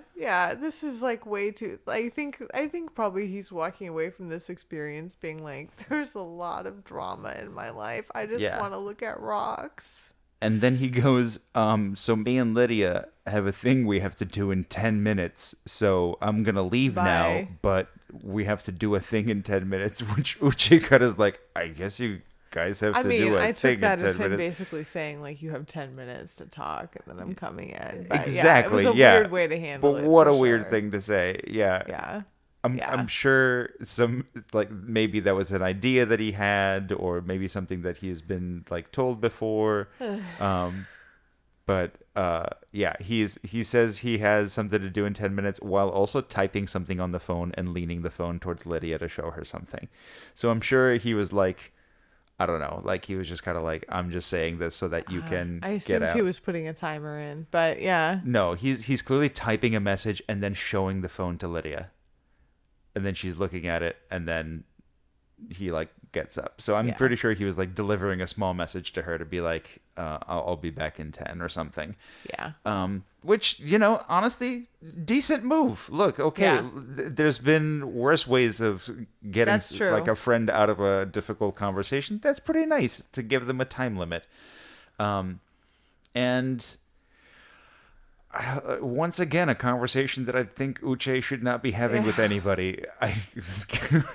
This is like way too. I think probably he's walking away from this experience being like, there's a lot of drama in my life. I just want to look at rocks.
And then he goes, so me and Lydia have a thing we have to do in 10 minutes. So I'm going to leave now, but we have to do a thing in 10 minutes, which Uchika is like, I guess you guys have to do a
I
thing
took that
in 10
as him
minutes.
basically saying, like, you have 10 minutes to talk and then I'm coming in. But
Exactly,
it was a weird way to handle it.
But what a
for
weird
sure.
thing to say. Yeah.
Yeah.
I'm sure maybe that was an idea that he had, or maybe something that he's been like told before. But he says he has something to do in 10 minutes while also typing something on the phone and leaning the phone towards Lydia to show her something. So I'm sure he was like, I don't know, like he was just kind of like, I'm just saying this so that you can
I
get
assumed
out.
he was putting a timer in, but yeah.
No, he's clearly typing a message and then showing the phone to Lydia. And then she's looking at it, and then he like gets up. So I'm pretty sure he was like delivering a small message to her to be like, I'll be back in 10 or something.
Yeah.
Which, honestly, decent move. Look, okay, there's been worse ways of getting like a friend out of a difficult conversation. That's pretty nice to give them a time limit. And once again, a conversation that I think Uche should not be having with anybody.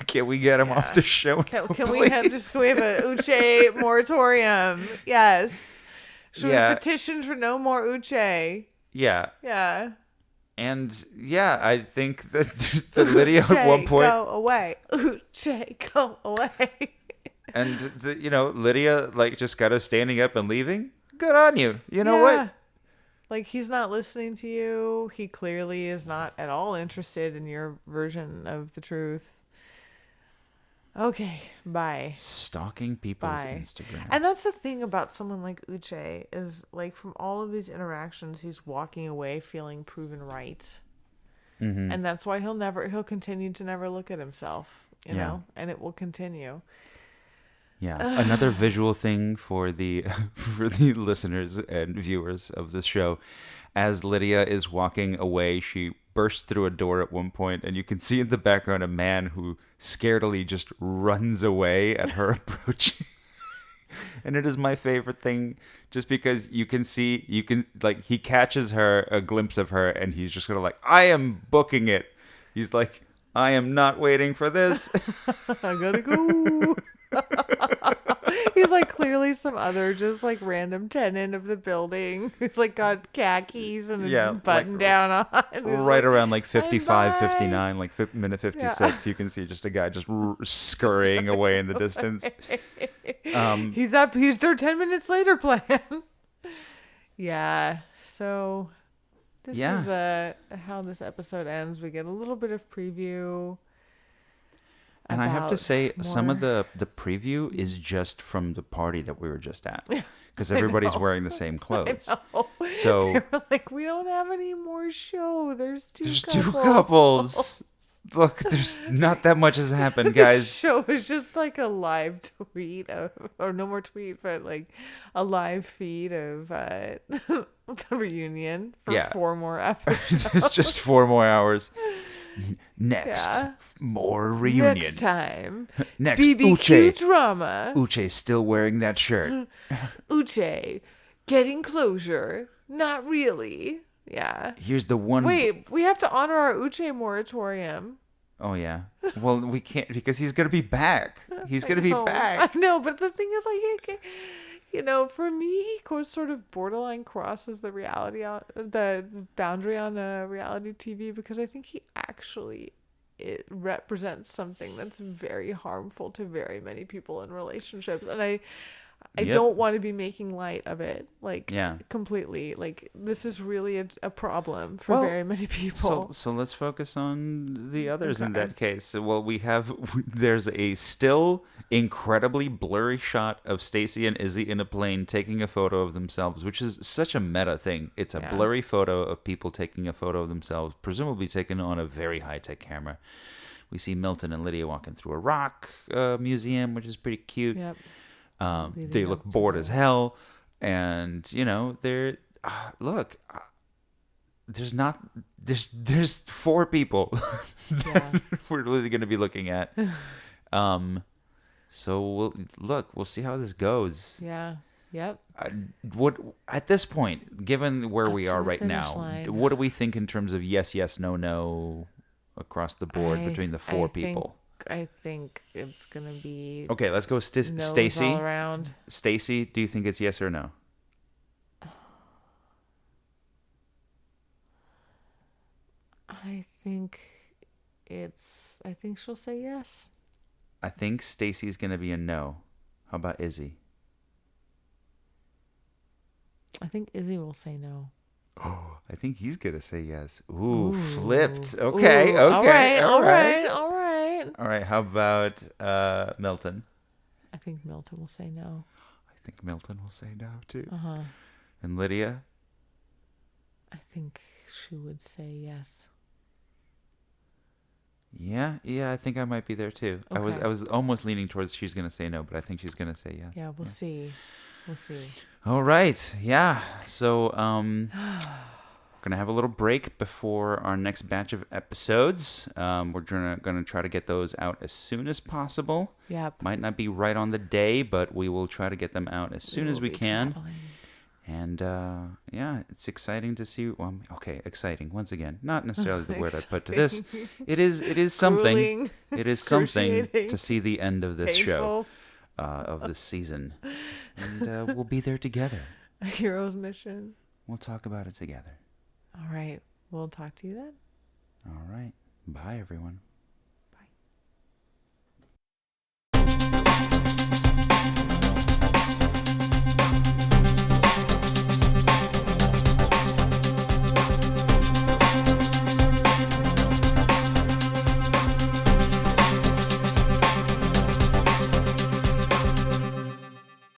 Can we get him off the show?
Can we have an Uche moratorium? Yes. Should we petition for no more Uche?
Yeah.
Yeah.
And I think that the Lydia at one point,
go away. Uche, go away.
And Lydia like just kind of standing up and leaving. Good on you. You know what?
Like, he's not listening to you. He clearly is not at all interested in your version of the truth. Okay, bye.
Stalking people's Instagram.
And that's the thing about someone like Uche is, like, from all of these interactions, he's walking away feeling proven right. Mm-hmm. And that's why he'll continue to never look at himself, you know, and it will continue.
Yeah, another visual thing for the listeners and viewers of this show. As Lydia is walking away, she bursts through a door at one point, and you can see in the background a man who scaredly just runs away at her approach. And it is my favorite thing, just because he catches a glimpse of her, and he's just kind of like, I am booking it. He's like, I am not waiting for this.
I gotta go. He's like clearly some other just like random tenant of the building who's like got khakis and
Yeah,
a button down on. And who's
Right
like,
around like
"I'm
55,
by."
59, like minute 56, you can see just a guy just scurrying away in the distance.
He's their 10 minutes later plan. Yeah. So this
Yeah.
is how this episode ends. We get a little bit of preview.
And I have to
about
say, some of
more-
the preview is just from the party that we were just at. Because everybody's wearing the same clothes.
Oh,
So
they were like, we don't have any more show. There's
there's
two
two couples. Look, there's not that much has happened,
The
guys.
show is just like a live tweet of, or no more tweet, but like a live feed of the reunion for
Yeah.
4 more episodes.
It's just 4 more hours. Next,
Yeah.
more reunion.
Next time,
Next,
BBQ
Uche.
drama.
Uche's still wearing that shirt.
Uche getting closure. Not really. Yeah.
Here's the one.
Wait, we have to honor our Uche moratorium.
Oh yeah. Well, we can't because he's gonna be back. He's gonna be
I know.
back.
I know, but the thing is, like, for me, he sort of borderline crosses the the boundary on reality TV because I think he actually it represents something that's very harmful to very many people in relationships, and I
Yep.
don't want to be making light of it, like,
Yeah.
completely. Like, this is really a problem for
Well,
very many people.
So let's focus on the others in
Okay.
that case. Well, there's a still incredibly blurry shot of Stacy and Izzy in a plane taking a photo of themselves, which is such a meta thing. It's a
Yeah.
blurry photo of people taking a photo of themselves, presumably taken on a very high-tech camera. We see Milton and Lydia walking through a rock museum, which is pretty cute.
Yep.
They
Leading
look
up to
bored
the-
as hell, and they're look. There's 4 people
Yeah.
we're really going to be looking at. So we'll see how this goes.
Yeah. Yep.
What at this point, given where
Up
we
to
are
the
right
finish
now,
line.
what do we think in terms of yes, no, no across the board between the 4 people?
I think it's gonna be
Okay, let's go.
no's
Stacy.
all around.
Stacy, do you think it's yes or no?
I think she'll say yes.
I think Stacy's gonna be a no. How about Izzy?
I think Izzy will say no.
Oh, I think he's gonna say yes. Ooh, flipped. Okay,
Ooh,
okay,
all right.
All right. How about Milton?
I think Milton will say no.
I think Milton will say no too.
Uh-huh.
And Lydia?
I think she would say yes.
Yeah. I think I might be there too. I
Okay.
was almost leaning towards she's gonna say no, but I think she's gonna say yes.
Yeah, we'll see. We'll see.
All right. Yeah. So we're gonna have a little break before our next batch of episodes. We're gonna try to get those out as soon as possible.
Yep.
Might not be right on the day, but we will try to get them out as soon as
will
we
be
can.
traveling.
And yeah, it's exciting to see. Well, okay, exciting. Once again, not necessarily the word I put to this. It is something.
Grueling,
It is something
excruciating,
to see the end of this show,
painful.
of this season, and we'll be there together.
A hero's mission.
We'll talk about it together.
All right. We'll talk to you then.
All right. Bye, everyone.